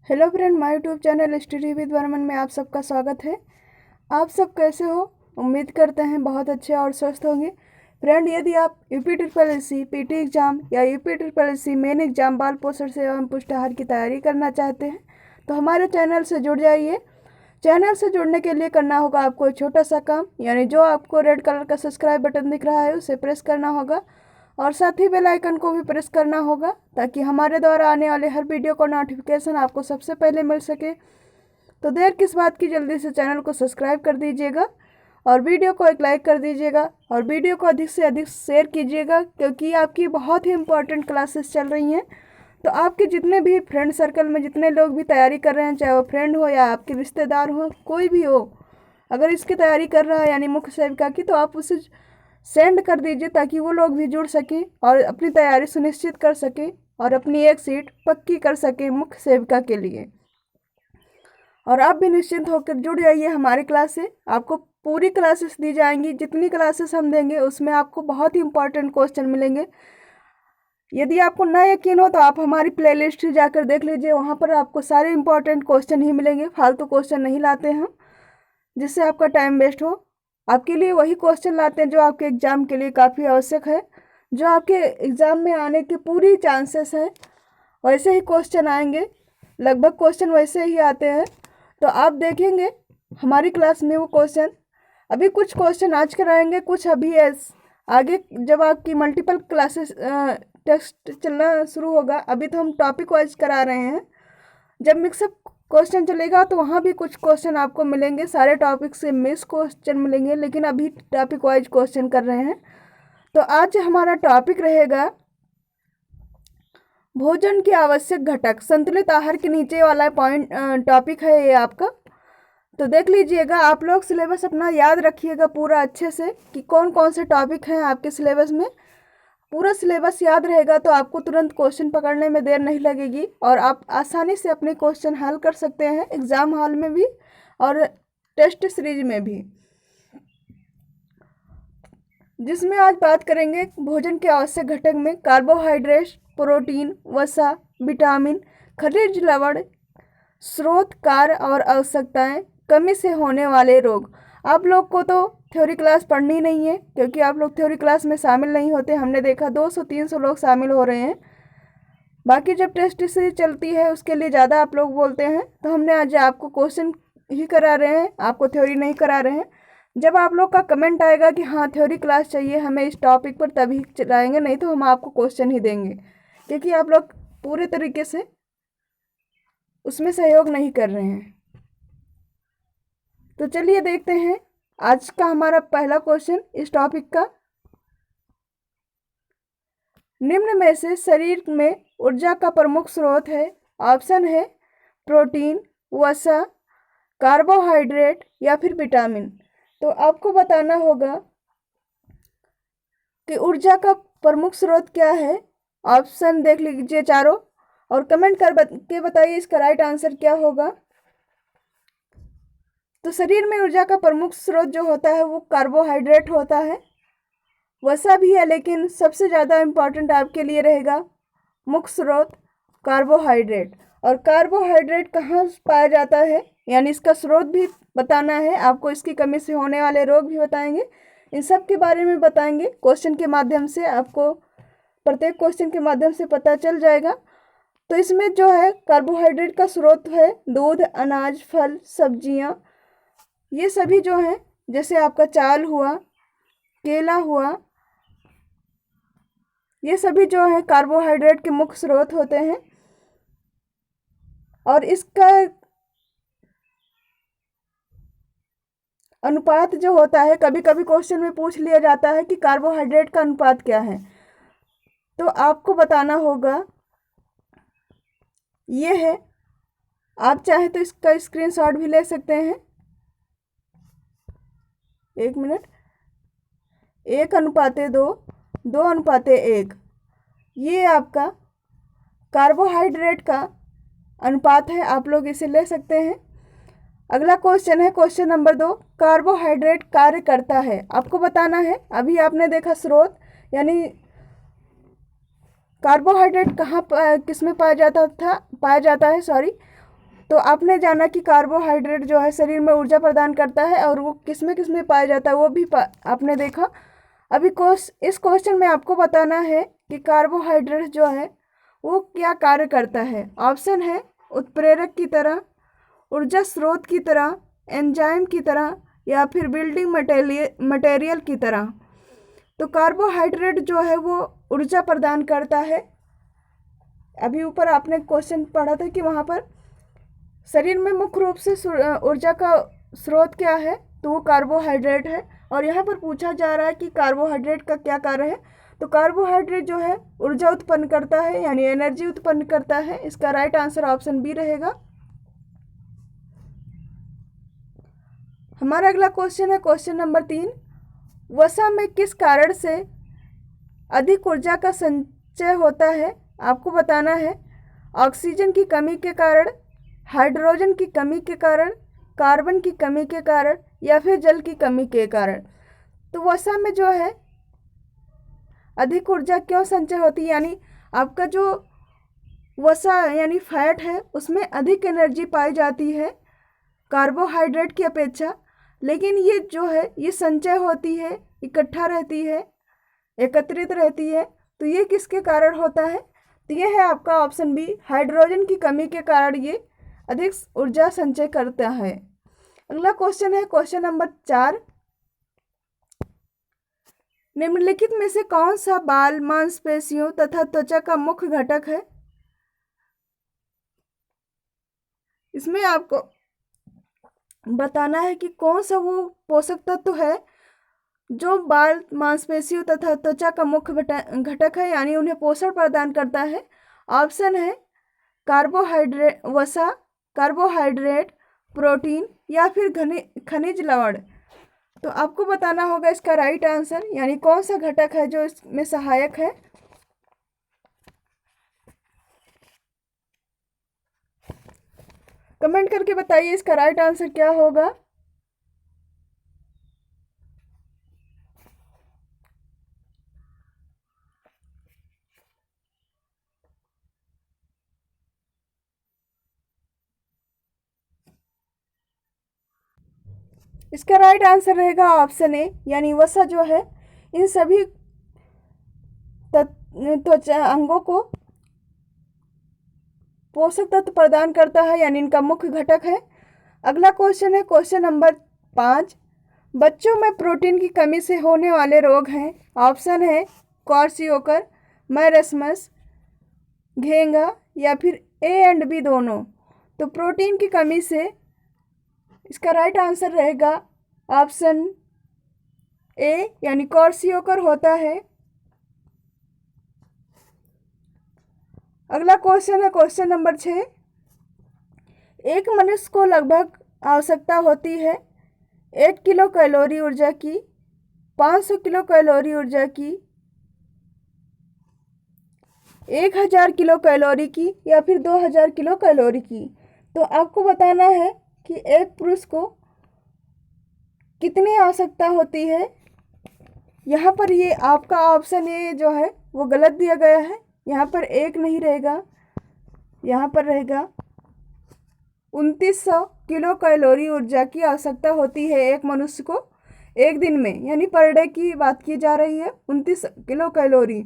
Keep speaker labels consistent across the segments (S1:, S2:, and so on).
S1: Hello friend, my YouTube channel study with Varman में आप सबका स्वागत है। आप सब कैसे हो? उम्मीद करते हैं बहुत अच्छे और स्वस्थ होंगे। फ्रेंड, यदि आप UP triple S C PT exam या UP triple S C main exam बाल पोषण से एवं पुष्टाहार की तैयारी करना चाहते हैं तो हमारे चैनल से जुड़ जाइए। चैनल से जुड़ने के लिए करना होगा आपको एक छोटा सा काम, यानी जो आपको रेड कलर का सब्सक्राइब बटन दिख रहा है उसे प्रेस करना होगा और साथ ही बेल आइकन को भी प्रेस करना होगा ताकि हमारे द्वारा आने वाले हर वीडियो का नोटिफिकेशन आपको सबसे पहले मिल सके। तो देर किस बात की, जल्दी से चैनल को सब्सक्राइब कर दीजिएगा और वीडियो को एक लाइक कर दीजिएगा और वीडियो को अधिक से अधिक शेयर कीजिएगा, क्योंकि आपकी बहुत ही इंपॉर्टेंट क्लासेस चल रही हैं। तो आपके जितने भी फ्रेंड सर्कल में जितने लोग भी तैयारी कर रहे हैं, चाहे वो फ्रेंड हो या आपके रिश्तेदार हो, कोई भी हो, अगर इसकी तैयारी कर रहा है यानी मुख्य सेविका की, तो आप उसे सेंड कर दीजिए ताकि वो लोग भी जुड़ सकें और अपनी तैयारी सुनिश्चित कर सकें और अपनी एक सीट पक्की कर सकें मुख्य सेविका के लिए। और आप भी निश्चिंत होकर जुड़ जाइए हमारी क्लास से। आपको पूरी क्लासेस दी जाएंगी, जितनी क्लासेस हम देंगे उसमें आपको बहुत ही इंपॉर्टेंट क्वेश्चन मिलेंगे। यदि आपको ना यकीन हो तो आप हमारी प्लेलिस्ट ही जाकर देख लीजिए, वहाँ पर आपको सारे इंपॉर्टेंट क्वेश्चन ही मिलेंगे। फालतू क्वेश्चन नहीं लाते हम जिससे आपका टाइम वेस्ट हो। आपके लिए वही क्वेश्चन लाते हैं जो आपके एग्ज़ाम के लिए काफ़ी आवश्यक है, जो आपके एग्ज़ाम में आने की पूरी चांसेस हैं, वैसे ही क्वेश्चन आएंगे। लगभग क्वेश्चन वैसे ही आते हैं। तो आप देखेंगे हमारी क्लास में वो क्वेश्चन। अभी कुछ क्वेश्चन आज कराएंगे, कुछ अभी आगे जब आपकी मल्टीपल क्लासेस टेस्ट चलना शुरू होगा। अभी तो हम टॉपिक वाइज करा रहे हैं। जब मिक्सअप क्वेश्चन चलेगा तो वहाँ भी कुछ क्वेश्चन आपको मिलेंगे, सारे टॉपिक से मिस क्वेश्चन मिलेंगे, लेकिन अभी टॉपिक वाइज क्वेश्चन कर रहे हैं। तो आज हमारा टॉपिक रहेगा भोजन के आवश्यक घटक। संतुलित आहार के नीचे वाला पॉइंट टॉपिक है ये आपका। तो देख लीजिएगा, आप लोग सिलेबस अपना याद रखिएगा पूरा अच्छे से कि कौन कौन से टॉपिक हैं आपके सिलेबस में। पूरा सिलेबस याद रहेगा तो आपको तुरंत क्वेश्चन पकड़ने में देर नहीं लगेगी और आप आसानी से अपने क्वेश्चन हल कर सकते हैं एग्ज़ाम हॉल में भी और टेस्ट सीरीज में भी। जिसमें आज बात करेंगे भोजन के आवश्यक घटक में कार्बोहाइड्रेट, प्रोटीन, वसा, विटामिन, खनिज लवण, स्रोत, कार्य और आवश्यकताएं, कमी से होने वाले रोग। आप लोग को तो थ्योरी क्लास पढ़नी नहीं है क्योंकि आप लोग थ्योरी क्लास में शामिल नहीं होते। हमने देखा 200-300 लोग शामिल हो रहे हैं। बाकी जब टेस्ट सीरीज चलती है उसके लिए ज़्यादा आप लोग बोलते हैं, तो हमने आज आपको क्वेश्चन ही करा रहे हैं, आपको थ्योरी नहीं करा रहे हैं। जब आप लोग का कमेंट आएगा कि हाँ थ्योरी क्लास चाहिए हमें इस टॉपिक पर, तभी चलाएंगे, नहीं तो हम आपको क्वेश्चन ही देंगे, क्योंकि आप लोग पूरे तरीके से उसमें सहयोग नहीं कर रहे हैं। तो चलिए देखते हैं आज का हमारा पहला क्वेश्चन इस टॉपिक का। निम्न में से शरीर में ऊर्जा का प्रमुख स्रोत है। ऑप्शन है प्रोटीन, वसा, कार्बोहाइड्रेट या फिर विटामिन। तो आपको बताना होगा कि ऊर्जा का प्रमुख स्रोत क्या है। ऑप्शन देख लीजिए चारों और कमेंट के बताइए इसका राइट आंसर क्या होगा। तो शरीर में ऊर्जा का प्रमुख स्रोत जो होता है वो कार्बोहाइड्रेट होता है। वसा भी है, लेकिन सबसे ज़्यादा इम्पॉर्टेंट आपके लिए रहेगा मुख्य स्रोत कार्बोहाइड्रेट। और कार्बोहाइड्रेट कहाँ पाया जाता है, यानी इसका स्रोत भी बताना है आपको। इसकी कमी से होने वाले रोग भी बताएंगे, इन सब के बारे में बताएंगे। क्वेश्चन के माध्यम से आपको प्रत्येक क्वेश्चन के माध्यम से पता चल जाएगा। तो इसमें जो है कार्बोहाइड्रेट का स्रोत है दूध, अनाज, फल, सब्जियां, ये सभी जो हैं, जैसे आपका चावल हुआ, केला हुआ, ये सभी जो है कार्बोहाइड्रेट के मुख्य स्रोत होते हैं। और इसका अनुपात जो होता है, कभी कभी क्वेश्चन में पूछ लिया जाता है कि कार्बोहाइड्रेट का अनुपात क्या है, तो आपको बताना होगा ये है। आप चाहे तो इसका स्क्रीनशॉट भी ले सकते हैं। 1 मिनट। 1:2, 2:1, ये आपका कार्बोहाइड्रेट का अनुपात है। आप लोग इसे ले सकते हैं। अगला क्वेश्चन है क्वेश्चन नंबर 2। कार्बोहाइड्रेट कार्य करता है, आपको बताना है। अभी आपने देखा स्रोत, यानी कार्बोहाइड्रेट कहाँ किस में पाया जाता है, तो आपने जाना कि कार्बोहाइड्रेट जो है शरीर में ऊर्जा प्रदान करता है और वो किस में पाया जाता है वो भी आपने देखा। अभी इस क्वेश्चन में आपको बताना है कि कार्बोहाइड्रेट जो है वो क्या कार्य करता है। ऑप्शन है उत्प्रेरक की तरह, ऊर्जा स्रोत की तरह, एंजाइम की तरह या फिर बिल्डिंग मटेरियल की तरह। तो कार्बोहाइड्रेट जो है वो ऊर्जा प्रदान करता है। अभी ऊपर आपने क्वेश्चन पढ़ा था कि वहाँ पर शरीर में मुख्य रूप से ऊर्जा का स्रोत क्या है, तो वो कार्बोहाइड्रेट है। और यहाँ पर पूछा जा रहा है कि कार्बोहाइड्रेट का क्या कार्य है। तो कार्बोहाइड्रेट जो है ऊर्जा उत्पन्न करता है, यानी एनर्जी उत्पन्न करता है। इसका राइट आंसर ऑप्शन बी रहेगा। हमारा अगला क्वेश्चन है क्वेश्चन नंबर 3। वसा में किस कारण से अधिक ऊर्जा का संचय होता है, आपको बताना है। ऑक्सीजन की कमी के कारण, हाइड्रोजन की कमी के कारण, कार्बन की कमी के कारण या फिर जल की कमी के कारण। तो वसा में जो है अधिक ऊर्जा क्यों संचय होती है, यानी आपका जो वसा यानी फैट है उसमें अधिक एनर्जी पाई जाती है कार्बोहाइड्रेट की अपेक्षा। लेकिन ये जो है ये संचय होती है, इकट्ठा रहती है, एकत्रित रहती है। तो ये किसके कारण होता है, तो ये है आपका ऑप्शन बी, हाइड्रोजन की कमी के कारण ये अधिक ऊर्जा संचय करता है। अगला क्वेश्चन है क्वेश्चन नंबर 4। निम्नलिखित में से कौन सा बाल, मांसपेशियों तथा त्वचा का मुख्य घटक है। इसमें आपको बताना है कि कौन सा वो पोषक तत्व है जो बाल, मांसपेशियों तथा त्वचा का मुख्य घटक है, यानी उन्हें पोषण प्रदान करता है। ऑप्शन है कार्बोहाइड्रेट, वसा, कार्बोहाइड्रेट, प्रोटीन या फिर खनिज लवण। तो आपको बताना होगा इसका राइट आंसर, यानी कौन सा घटक है जो इसमें सहायक है। कमेंट करके बताइए इसका राइट आंसर क्या होगा। इसका राइट आंसर रहेगा ऑप्शन ए, यानी वसा जो है इन सभी त्वचा अंगों को पोषक तत्व प्रदान करता है, यानी इनका मुख्य घटक है। अगला क्वेश्चन है क्वेश्चन नंबर 5। बच्चों में प्रोटीन की कमी से होने वाले रोग हैं। ऑप्शन है क्वार्सियोकर, मैरस्मस, घेंगा या फिर ए एंड बी दोनों। तो प्रोटीन की कमी से इसका राइट आंसर रहेगा ऑप्शन ए, यानी क्वार्सियोकर होता है। अगला क्वेश्चन है क्वेश्चन नंबर 6। एक मनुष्य को लगभग आवश्यकता होती है 1 किलो कैलोरी ऊर्जा की, 500 किलो कैलोरी ऊर्जा की, 1000 किलो कैलोरी की या फिर 2000 किलो कैलोरी की। तो आपको बताना है कि एक पुरुष को कितनी आवश्यकता होती है। यहाँ पर ये आपका ऑप्शन ए जो है वो गलत दिया गया है। यहाँ पर एक नहीं रहेगा, यहाँ पर रहेगा 2900 किलो कैलोरी ऊर्जा की आवश्यकता होती है एक मनुष्य को एक दिन में, यानी पर डे की बात की जा रही है, 29 किलो कैलोरी।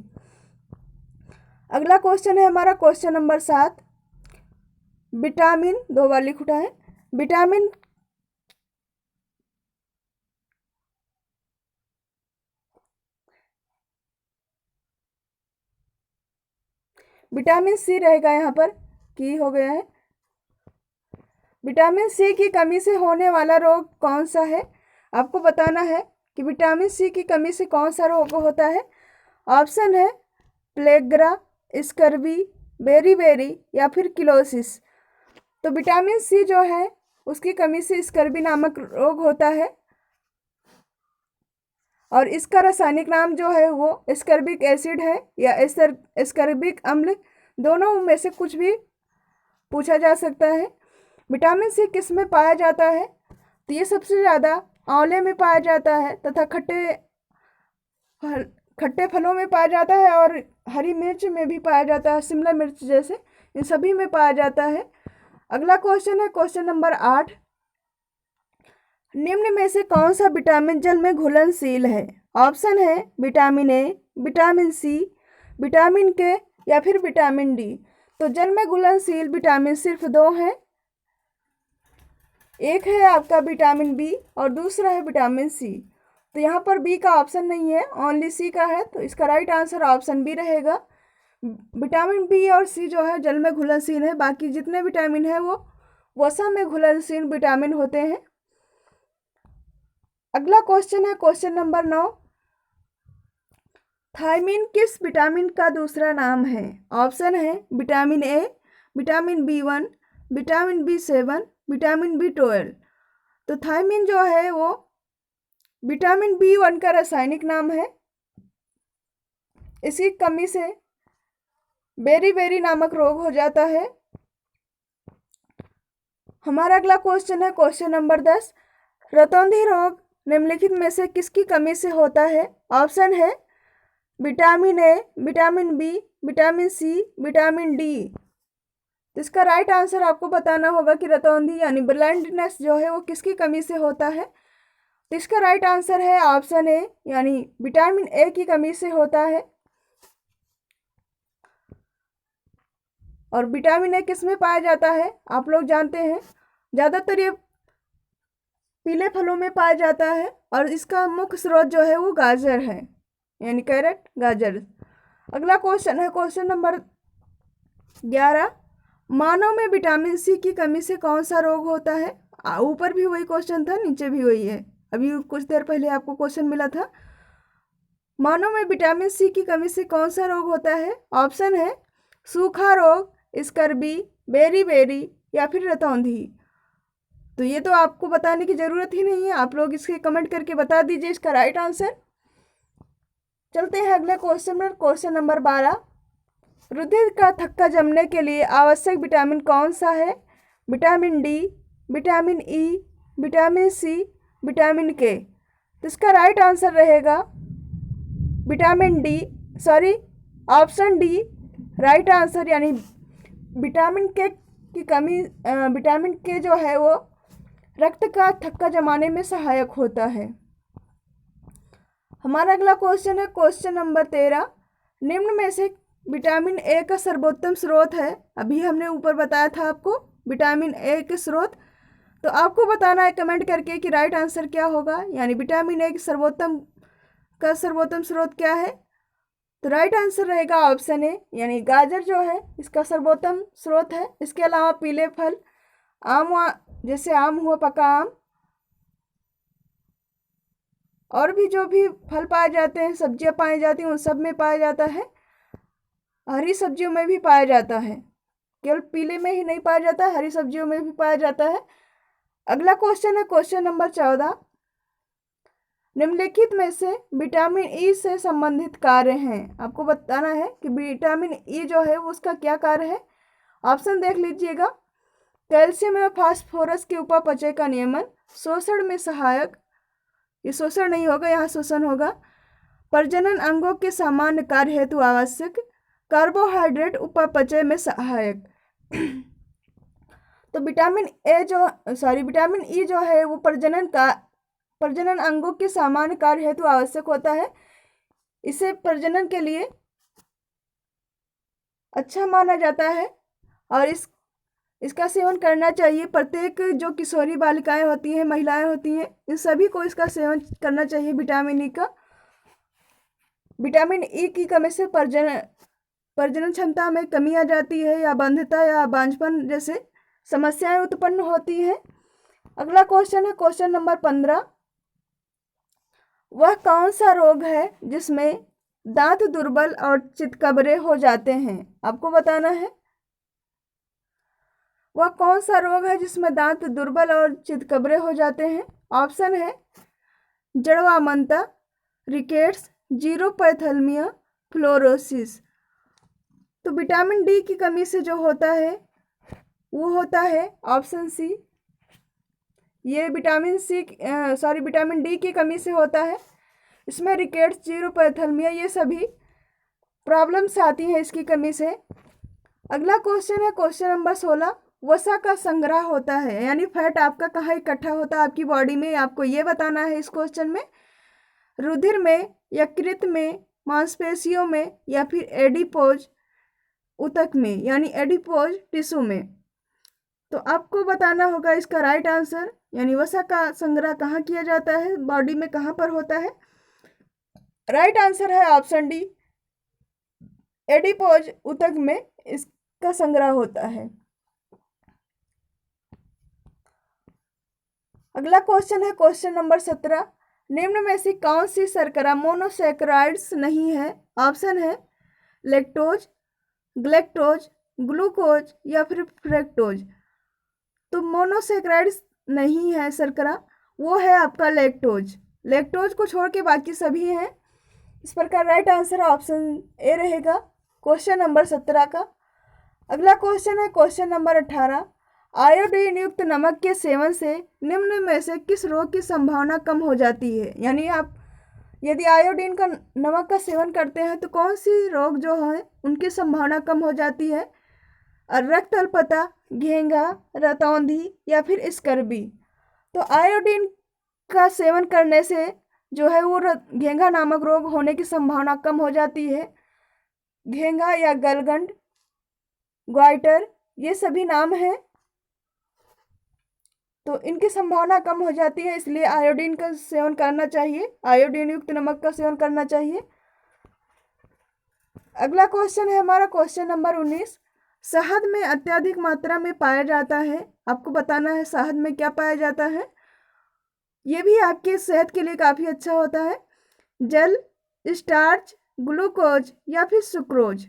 S1: अगला क्वेश्चन है हमारा क्वेश्चन नंबर 7। विटामिन, 2 बार लिख उठा है। विटामिन सी रहेगा, यहाँ पर की हो गया है। विटामिन सी की कमी से होने वाला रोग कौन सा है, आपको बताना है कि विटामिन सी की कमी से कौन सा रोग होता है। ऑप्शन है प्लेग्रा, स्कर्बी, बेरीबेरी या फिर किलोसिस। तो विटामिन सी जो है उसकी कमी से स्कर्बी नामक रोग होता है और इसका रासायनिक नाम जो है वो स्कर्बिक एसिड है या स्कर्बिक अम्ल, दोनों में से कुछ भी पूछा जा सकता है। विटामिन सी किस में पाया जाता है, तो ये सबसे ज़्यादा आंवले में पाया जाता है तथा खट्टे फलों में पाया जाता है और हरी मिर्च में भी पाया जाता है, शिमला मिर्च जैसे इन सभी में पाया जाता है। अगला क्वेश्चन है क्वेश्चन नंबर 8। निम्न में से कौन सा विटामिन जल में घुलनशील है? ऑप्शन है vitamin A, vitamin C, vitamin K या फिर विटामिन डी। तो जल में घुलनशील विटामिन सिर्फ दो हैं, एक है आपका विटामिन बी और दूसरा है विटामिन सी। तो यहाँ पर बी का ऑप्शन नहीं है, ओनली सी का है, तो इसका राइट आंसर ऑप्शन बी रहेगा। विटामिन बी और सी जो है जल में घुलनशील है, बाकी जितने विटामिन है वो वसा में घुलनशील विटामिन होते हैं। अगला क्वेश्चन है क्वेश्चन नंबर 9। थायमीन किस विटामिन का दूसरा नाम है? ऑप्शन है vitamin A, vitamin B1, vitamin B7, vitamin B12। तो थायमीन जो है वो विटामिन B1 का रासायनिक नाम है। इसकी कमी से बेरी नामक रोग हो जाता है। हमारा अगला क्वेश्चन है क्वेश्चन नंबर 10। रतौंधी रोग निम्नलिखित में से किसकी कमी से होता है? ऑप्शन है vitamin A, vitamin B, vitamin C, vitamin D. तो इसका राइट आंसर आपको बताना होगा कि रतौंधी यानी ब्लाइंडनेस जो है वो किसकी कमी से होता है। तो इसका राइट आंसर है ऑप्शन ए यानी विटामिन ए की कमी से होता है। और विटामिन ए किस में पाया जाता है? आप लोग जानते हैं ज़्यादातर ये पीले फलों में पाया जाता है और इसका मुख्य स्रोत जो है वो गाजर है, यानी कैरेट, गाजर। अगला क्वेश्चन है क्वेश्चन नंबर 11। मानव में विटामिन सी की कमी से कौन सा रोग होता है? ऊपर भी वही क्वेश्चन था, नीचे भी वही है, अभी कुछ देर पहले आपको क्वेश्चन मिला था। मानव में विटामिन सी की कमी से कौन सा रोग होता है? ऑप्शन है सूखा रोग, स्कर्बी, बेरी या फिर रतौंधी। तो ये तो आपको बताने की ज़रूरत ही नहीं है, आप लोग इसके कमेंट करके बता दीजिए इसका राइट आंसर। चलते हैं अगले क्वेश्चन पर, क्वेश्चन नंबर 12। रुधिर का थक्का जमने के लिए आवश्यक विटामिन कौन सा है? Vitamin D, vitamin E, vitamin C, vitamin K. तो इसका राइट आंसर रहेगा vitamin D, sorry option D right answer, यानी विटामिन के की कमी, विटामिन के जो है वो रक्त का थक्का जमाने में सहायक होता है। हमारा अगला क्वेश्चन है क्वेश्चन नंबर 13। निम्न में से विटामिन ए का सर्वोत्तम स्रोत है? अभी हमने ऊपर बताया था आपको विटामिन ए के स्रोत, तो आपको बताना है कमेंट करके कि राइट आंसर क्या होगा, यानी विटामिन ए के सर्वोत्तम स्रोत क्या है। तो राइट आंसर रहेगा ऑप्शन ए यानी गाजर जो है इसका सर्वोत्तम स्रोत है। इसके अलावा पीले फल, आम, जैसे आम हुआ, पका आम, और भी जो भी फल पाए जाते हैं, सब्जियां पाई जाती हैं, उन सब में पाया जाता है। हरी सब्जियों में भी पाया जाता है, केवल पीले में ही नहीं पाया जाता है, हरी सब्जियों में भी पाया जाता है। अगला क्वेश्चन है क्वेश्चन नंबर 14। निम्नलिखित में से विटामिन ई से संबंधित कार्य हैं। आपको बताना है कि विटामिन ई जो है उसका क्या कार्य है। ऑप्शन देख लीजिएगा। कैल्शियम एवं फास्फोरस के उपापचय का नियमन, शोषण में सहायक, ये शोषण नहीं होगा, यहाँ शोषण होगा। प्रजनन अंगों के सामान्य कार्य हेतु आवश्यक, कार्बोहाइड्रेट उपापचय में सहायक। तो विटामिन ई जो है वो प्रजनन अंगों के सामान्य कार्य हेतु आवश्यक होता है। इसे प्रजनन के लिए अच्छा माना जाता है और इसका सेवन करना चाहिए। प्रत्येक जो किशोरी बालिकाएं होती हैं, महिलाएं होती हैं, इन सभी को इसका सेवन करना चाहिए विटामिन ई का। विटामिन ई की कमी से प्रजनन क्षमता में कमी आ जाती है, या बंधता या बांझपन जैसे समस्याएं उत्पन्न होती हैं। अगला क्वेश्चन है क्वेश्चन नंबर 15। वह कौन सा रोग है जिसमें दांत दुर्बल और चितकबरे हो जाते हैं? आपको बताना है वह कौन सा रोग है जिसमें दांत दुर्बल और चितकबरे हो जाते हैं। ऑप्शन है जड़वामनता, रिकेट्स, जीरोपैथेल्मिया, फ्लोरोसिस। तो विटामिन डी की कमी से जो होता है वो होता है ऑप्शन सी, ये विटामिन डी की कमी से होता है। इसमें रिकेट्स, जीरोपैथेल्मिया, ये सभी प्रॉब्लम्स आती हैं इसकी कमी से। अगला क्वेश्चन है क्वेश्चन नंबर 16। वसा का संग्रह होता है, यानी फैट आपका कहाँ इकट्ठा होता है आपकी बॉडी में, आपको ये बताना है इस क्वेश्चन में। रुधिर में, यकृत में, मांसपेशियों में, या फिर एडिपोज ऊतक में, यानी एडिपोज टिश्यू में। तो आपको बताना होगा इसका राइट आंसर, यानी वसा का संग्रह कहाँ किया जाता है, बॉडी में कहाँ पर होता है। राइट आंसर है ऑप्शन डी, एडिपोज ऊतक में इसका संग्रह होता है। अगला क्वेश्चन है क्वेश्चन नंबर 17। निम्न में से कौन सी शर्करा मोनोसैकेराइड्स नहीं है। ऑप्शन है लैक्टोज, ग्लैक्टोज, ग्लूकोज या फिर फ्रक्टोज। तो मोनोसैकेराइड्स नहीं है शर्करा, वो है आपका लैक्टोज। लैक्टोज को छोड़ के बाकी सभी हैं। इस प्रकार राइट आंसर ऑप्शन ए रहेगा क्वेश्चन नंबर 17 का। अगला क्वेश्चन है क्वेश्चन नंबर 18। आयोडीन युक्त नमक के सेवन से निम्न में से किस रोग की संभावना कम हो जाती है। यानी आप यदि आयोडीन का नमक का सेवन करते हैं तो कौन सी रोग जो है उनकी संभावना कम हो जाती है। रक्त अल्पता, घेंघा, रतौंधी या फिर स्कर्वी। तो आयोडीन का सेवन करने से जो है वो घेंघा नामक रोग होने की संभावना कम हो जाती है। घेंघा या गलगंड, ग्वाइटर, ये सभी नाम हैं, तो इनकी संभावना कम हो जाती है, इसलिए आयोडीन का सेवन करना चाहिए, आयोडीन युक्त नमक का सेवन करना चाहिए। अगला क्वेश्चन है हमारा क्वेश्चन नंबर 19। शहद में अत्यधिक मात्रा में पाया जाता है, आपको बताना है शहद में क्या पाया जाता है। ये भी आपकी सेहत के लिए काफ़ी अच्छा होता है। जल, स्टार्च, ग्लूकोज या फिर सुक्रोज।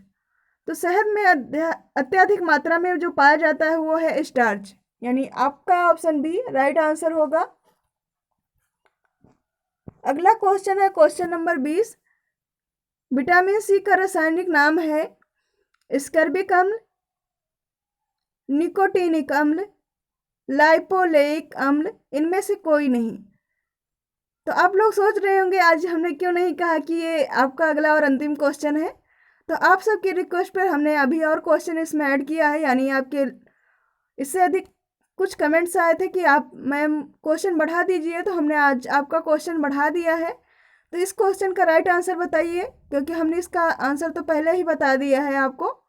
S1: तो शहद में अत्यधिक मात्रा में जो पाया जाता है वो है स्टार्च, यानी आपका ऑप्शन बी राइट आंसर होगा। अगला क्वेश्चन है क्वेश्चन नंबर 20। विटामिन सी का रासायनिक नाम है स्कर्बिक अम्ल, निकोटीनिक अम्ल, लाइपोलेइक अम्ल, इनमें से कोई नहीं। तो आप लोग सोच रहे होंगे आज हमने क्यों नहीं कहा कि ये आपका अगला और अंतिम क्वेश्चन है। तो आप सबकी रिक्वेस्ट पर हमने अभी और क्वेश्चन इसमें ऐड किया है, यानी आपके इससे अधिक कुछ कमेंट्स आए थे कि आप मैम क्वेश्चन बढ़ा दीजिए, तो हमने आज आपका क्वेश्चन बढ़ा दिया है। तो इस क्वेश्चन का राइट आंसर बताइए, क्योंकि हमने इसका आंसर तो पहले ही बता दिया है आपको।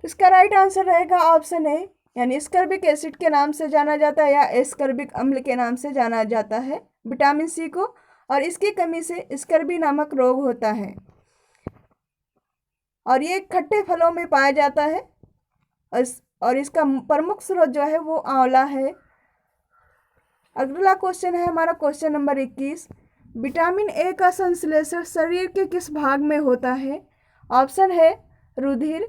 S1: इसका राइट आंसर रहेगा ऑप्शन ए, यानी स्कर्बिक एसिड के नाम से जाना जाता है या स्कर्बिक अम्ल के नाम से जाना जाता है विटामिन सी को, और इसकी कमी से स्कर्बी नामक रोग होता है, और ये खट्टे फलों में पाया जाता है, और इसका प्रमुख स्रोत जो है वो आंवला है। अगला क्वेश्चन है हमारा क्वेश्चन नंबर 21। विटामिन ए का संश्लेषण शरीर के किस भाग में होता है। ऑप्शन है रुधिर,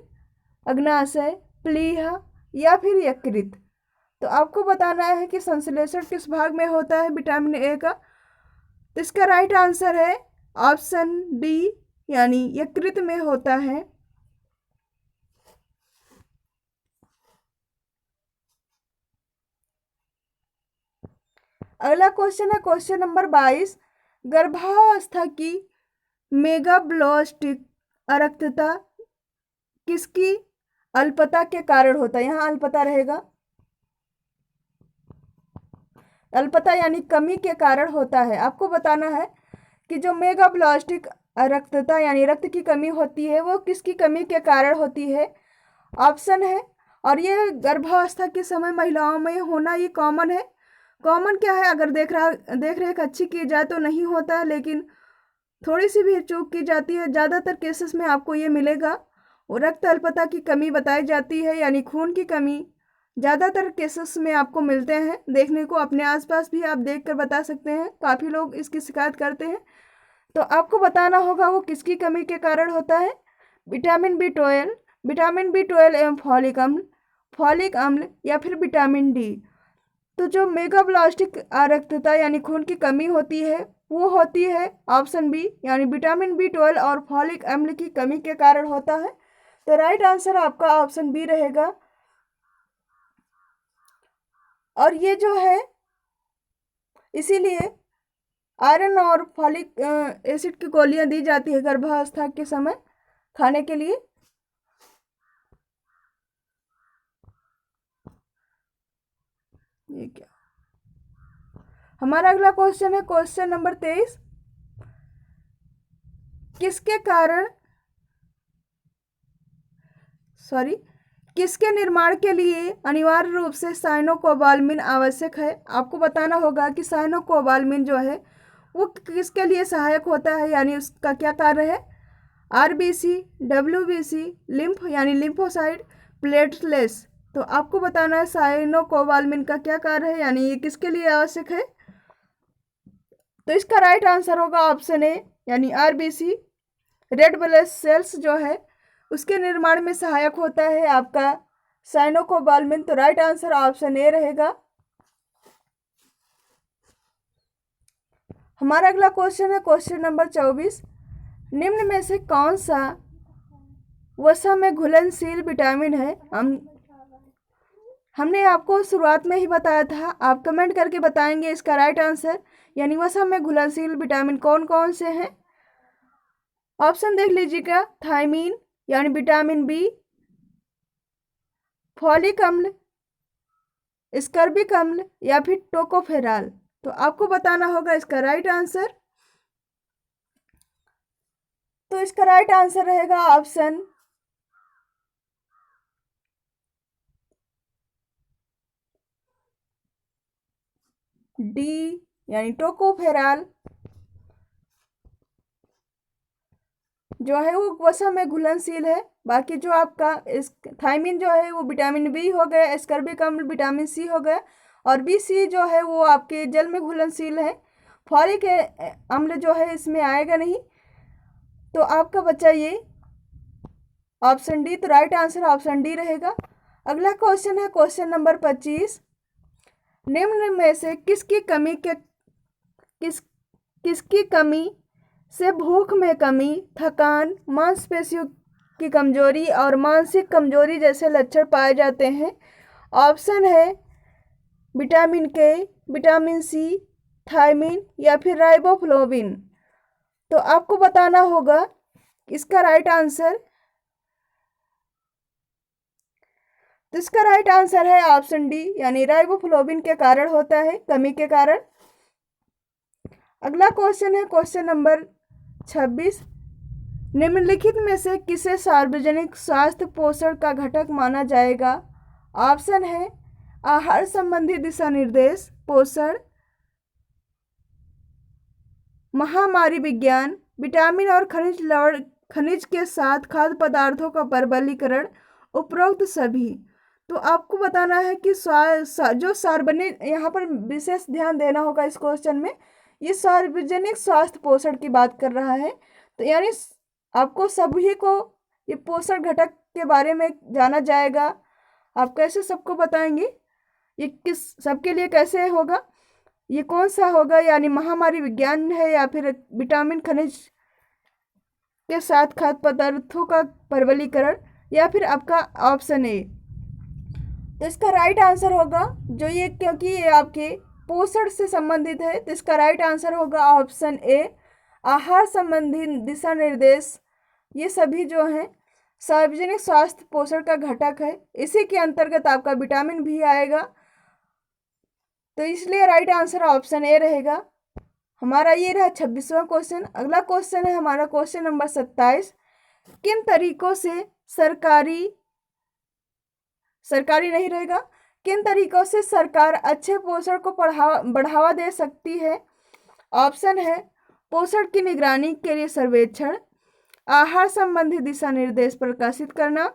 S1: अग्नाशय, प्लीहा या फिर यकृत। तो आपको बताना है कि संश्लेषण किस भाग में होता है विटामिन ए का। तो इसका राइट आंसर है ऑप्शन डी, यानी यकृत में होता है। अगला क्वेश्चन है क्वेश्चन नंबर 22। गर्भावस्था की मेगाब्लास्टिक अरक्तता किसकी अल्पता के कारण होता है। यहाँ अल्पता रहेगा, अल्पता यानी कमी के कारण होता है। आपको बताना है कि जो मेगाब्लास्टिक अरक्तता यानी रक्त की कमी होती है वो किसकी कमी के कारण होती है। ऑप्शन है, और ये गर्भावस्था के समय महिलाओं में होना ये कॉमन है। कॉमन क्या है, अगर देख रेख अच्छी की जाए तो नहीं होता है, लेकिन थोड़ी सी भी चूक की जाती है, ज़्यादातर केसेस में आपको ये मिलेगा। और रक्त अल्पता की कमी बताई जाती है, यानी खून की कमी ज़्यादातर केसेस में आपको मिलते हैं देखने को। अपने आसपास भी आप देख कर बता सकते हैं, काफ़ी लोग इसकी शिकायत करते हैं। तो आपको बताना होगा वो किसकी कमी के कारण होता है। विटामिन बी 12 एवं फॉलिक अम्ल या फिर विटामिन डी। तो जो मेगाब्लास्टिक अरक्तता यानी खून की कमी होती है वो होती है ऑप्शन बी, यानी विटामिन बी 12 और फॉलिक अम्ल की कमी के कारण होता है। तो राइट आंसर आपका ऑप्शन बी रहेगा। और ये जो है इसीलिए आयरन और फॉलिक एसिड की गोलियां दी जाती है गर्भावस्था के समय खाने के लिए। ये क्या। हमारा अगला क्वेश्चन है क्वेश्चन नंबर 23। किसके निर्माण के लिए अनिवार्य रूप से साइनोकोबाल्मिन आवश्यक है। आपको बताना होगा कि साइनोकोबाल्मिन जो है वो किसके लिए सहायक होता है, यानी उसका क्या कार्य है। आरबीसी, डब्ल्यूबीसी, लिम्फ यानी लिम्फोसाइट, प्लेटलेट्स। तो आपको बताना है साइनोकोबाल्मिन का क्या कार्य है, यानी ये किसके लिए आवश्यक है। तो इसका राइट आंसर होगा ऑप्शन ए, यानी आरबीसी, रेड ब्लड सेल्स जो है उसके निर्माण में सहायक होता है आपका साइनोकोबाल्मिन। तो राइट आंसर ऑप्शन ए रहेगा। हमारा अगला क्वेश्चन है क्वेश्चन नंबर 24। निम्न में से कौन सा वसा में घुलनशील विटामिन है। हमने आपको शुरुआत में ही बताया था, आप कमेंट करके बताएंगे इसका राइट आंसर, यानी वसा में घुलनशील विटामिन कौन कौन से हैं। ऑप्शन देख लीजिएगा, थायमीन यानी विटामिन बी, फॉलिक अम्ल, स्कर्बिक अम्ल या फिर टोकोफेराल। तो आपको बताना होगा इसका राइट आंसर। तो इसका राइट आंसर रहेगा ऑप्शन डी, यानी टोकोफेराल जो है वो वसा में घुलनशील है। बाकी जो आपका इस थायमीन जो है वो विटामिन बी हो गया, स्कर्बिक अम्ल विटामिन सी हो गया, और बी सी जो है वो आपके जल में घुलनशील है। फॉलिक अम्ल जो है इसमें आएगा नहीं। तो आपका बच्चा ये ऑप्शन डी। तो राइट आंसर ऑप्शन डी रहेगा। अगला क्वेश्चन है क्वेश्चन नंबर 25। निम्न में से किसकी कमी से भूख में कमी, थकान, मांसपेशियों की कमजोरी और मानसिक कमजोरी जैसे लक्षण पाए जाते हैं। ऑप्शन है विटामिन के, विटामिन सी, थायमीन या फिर राइबोफ्लोविन। तो आपको बताना होगा इसका राइट आंसर। तो इसका राइट आंसर है ऑप्शन डी, यानी राइबोफ्लोविन के कारण होता है, कमी के कारण। अगला क्वेश्चन है क्वेश्चन नंबर 26। निम्नलिखित में से किसे सार्वजनिक स्वास्थ्य पोषण का घटक माना जाएगा। ऑप्शन है आहार संबंधी दिशा निर्देश, पोषण, महामारी विज्ञान, विटामिन और खनिज के साथ खाद्य पदार्थों का परवलीकरण, उपरोक्त सभी। तो आपको बताना है कि जो सार्वजनिक, यहाँ पर विशेष ध्यान देना होगा इस क्वेश्चन में, ये सार्वजनिक स्वास्थ्य पोषण की बात कर रहा है। तो यानी आपको सभी को ये पोषण घटक के बारे में जाना जाएगा। आप कैसे सबको बताएंगे, ये किस सबके लिए कैसे होगा, ये कौन सा होगा, यानी महामारी विज्ञान है या फिर विटामिन खनिज के साथ खाद्य पदार्थों का परवलीकरण, या फिर आपका ऑप्शन ए। तो इसका राइट आंसर होगा जो ये, क्योंकि ये आपके पोषण से संबंधित है, तो इसका राइट आंसर होगा ऑप्शन ए, आहार संबंधी दिशा निर्देश। ये सभी जो हैं सार्वजनिक स्वास्थ्य पोषण का घटक है, इसी के अंतर्गत आपका विटामिन भी आएगा। तो इसलिए राइट आंसर ऑप्शन ए रहेगा। हमारा ये रहा 26वां क्वेश्चन। अगला क्वेश्चन है हमारा क्वेश्चन नंबर 27। किन तरीकों से सरकारी नहीं रहेगा, किन तरीकों से सरकार अच्छे पोषण को बढ़ावा दे सकती है। ऑप्शन है पोषण की निगरानी के लिए सर्वेक्षण, आहार संबंधी दिशा निर्देश प्रकाशित करना,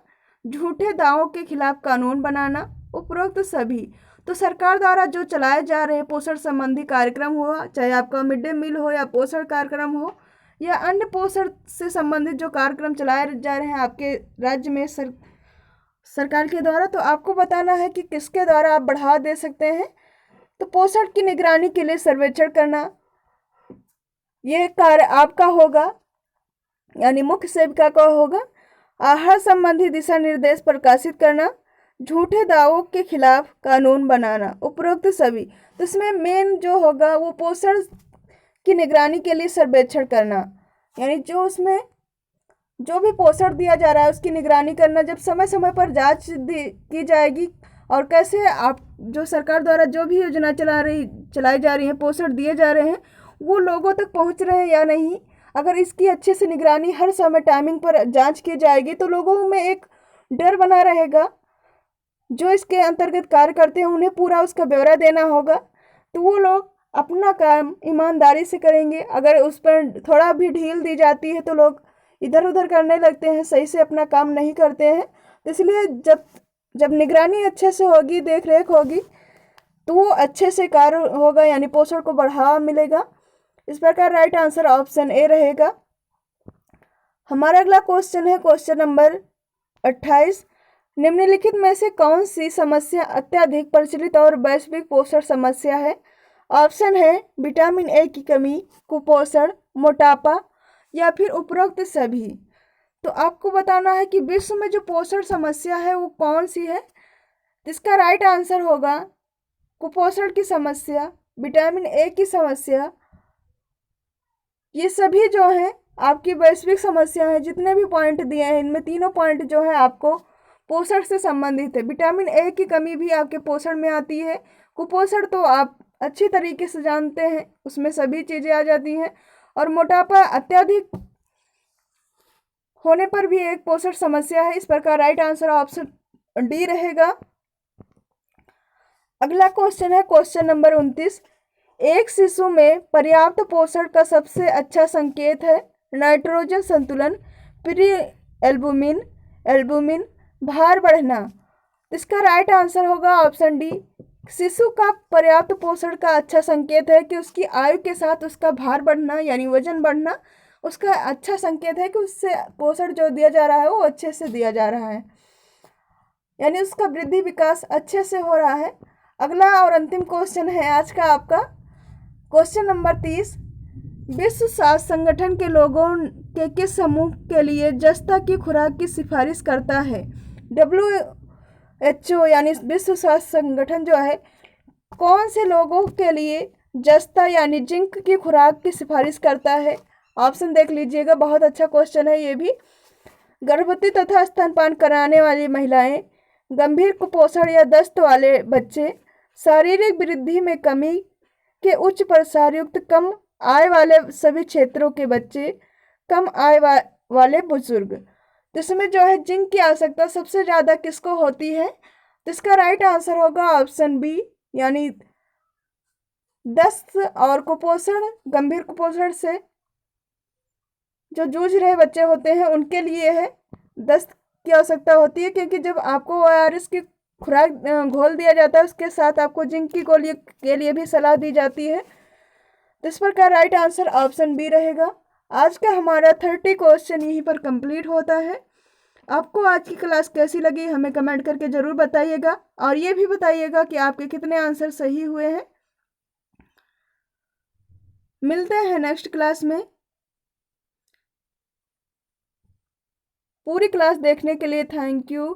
S1: झूठे दावों के खिलाफ कानून बनाना, उपरोक्त सभी। तो सरकार द्वारा जो चलाए जा रहे पोषण संबंधी कार्यक्रम हुआ, चाहे आपका मिड डे मील हो या पोषण कार्यक्रम हो या अन्य पोषण से संबंधित जो कार्यक्रम चलाए जा रहे हैं आपके राज्य में सरकार के द्वारा, तो आपको बताना है कि किसके द्वारा आप बढ़ावा दे सकते हैं। तो पोषण की निगरानी के लिए सर्वेक्षण करना, यह कार्य आपका होगा, यानी मुख्य सेविका का होगा। आहार संबंधी दिशा निर्देश प्रकाशित करना, झूठे दावों के खिलाफ कानून बनाना, उपरोक्त सभी। तो इसमें मेन जो होगा वो पोषण की निगरानी के लिए सर्वेक्षण करना, यानी जो उसमें जो भी पोषण दिया जा रहा है उसकी निगरानी करना। जब समय समय पर जांच की जाएगी और कैसे आप जो सरकार द्वारा जो भी योजना चलाई जा रही है, पोषण दिए जा रहे हैं, वो लोगों तक पहुंच रहे हैं या नहीं। अगर इसकी अच्छे से निगरानी हर समय टाइमिंग पर जांच की जाएगी तो लोगों में एक डर बना रहेगा। जो इसके अंतर्गत कार्य करते हैं उन्हें पूरा उसका ब्यौरा देना होगा, तो वो लोग अपना काम ईमानदारी से करेंगे। अगर उस पर थोड़ा भी ढील दी जाती है तो लोग इधर उधर करने लगते हैं, सही से अपना काम नहीं करते हैं। तो इसलिए जब जब निगरानी अच्छे से होगी, देख रेख होगी, तो वो अच्छे से कार्य होगा, यानी पोषण को बढ़ावा मिलेगा। इस प्रकार राइट आंसर ऑप्शन ए रहेगा। हमारा अगला क्वेश्चन है क्वेश्चन नंबर 28। निम्नलिखित में से कौन सी समस्या अत्यधिक प्रचलित और वैश्विक पोषण समस्या है? ऑप्शन है विटामिन ए की कमी, कुपोषण, मोटापा या फिर उपरोक्त सभी। तो आपको बताना है कि विश्व में जो पोषण समस्या है वो कौन सी है। इसका राइट आंसर होगा कुपोषण की समस्या, विटामिन ए की समस्या। ये सभी जो है आपकी वैश्विक समस्या है। जितने भी पॉइंट दिए हैं इनमें तीनों पॉइंट जो है आपको पोषण से संबंधित है। विटामिन ए की कमी भी आपके पोषण में आती है। कुपोषण तो आप अच्छी तरीके से जानते हैं, उसमें सभी चीज़ें आ जाती हैं। और मोटापा अत्यधिक होने पर भी एक पोषण समस्या है। इस प्रकार राइट आंसर ऑप्शन डी रहेगा। अगला क्वेश्चन है क्वेश्चन नंबर 29। एक शिशु में पर्याप्त पोषण का सबसे अच्छा संकेत है नाइट्रोजन संतुलन, प्री एल्बुमिन, एल्बुमिन, भार बढ़ना। इसका राइट आंसर होगा ऑप्शन डी। शिशु का पर्याप्त पोषण का अच्छा संकेत है कि उसकी आयु के साथ उसका भार बढ़ना यानी वजन बढ़ना उसका अच्छा संकेत है कि उससे पोषण जो दिया जा रहा है वो अच्छे से दिया जा रहा है, यानी उसका वृद्धि विकास अच्छे से हो रहा है। अगला और अंतिम क्वेश्चन है आज का आपका क्वेश्चन नंबर 30। विश्व स्वास्थ्य संगठन के लोगों के किस समूह के लिए जस्ता की खुराक की सिफारिश करता है? WHO यानी विश्व स्वास्थ्य संगठन जो है कौन से लोगों के लिए जस्ता यानी जिंक की खुराक की सिफारिश करता है? ऑप्शन देख लीजिएगा, बहुत अच्छा क्वेश्चन है ये भी। गर्भवती तथा स्तनपान कराने वाली महिलाएं, गंभीर कुपोषण या दस्त वाले बच्चे, शारीरिक वृद्धि में कमी के उच्च प्रसार युक्त कम आय वाले सभी क्षेत्रों के बच्चे, कम आय वाले बुजुर्ग। तो इसमें जो है जिंक की आवश्यकता सबसे ज़्यादा किसको होती है? तो इसका राइट आंसर होगा ऑप्शन बी, यानी दस्त और कुपोषण, गंभीर कुपोषण से जो जूझ रहे बच्चे होते हैं उनके लिए है दस्त की आवश्यकता होती है, क्योंकि जब आपको ORS की खुराक घोल दिया जाता है उसके साथ आपको जिंक की गोली के लिए भी सलाह दी जाती है। तो इस प्रकार राइट आंसर ऑप्शन बी रहेगा। आज का हमारा 30 क्वेश्चन यहीं पर कंप्लीट होता है। आपको आज की क्लास कैसी लगी हमें कमेंट करके ज़रूर बताइएगा, और ये भी बताइएगा कि आपके कितने आंसर सही हुए हैं। मिलते हैं नेक्स्ट क्लास में। पूरी क्लास देखने के लिए थैंक यू।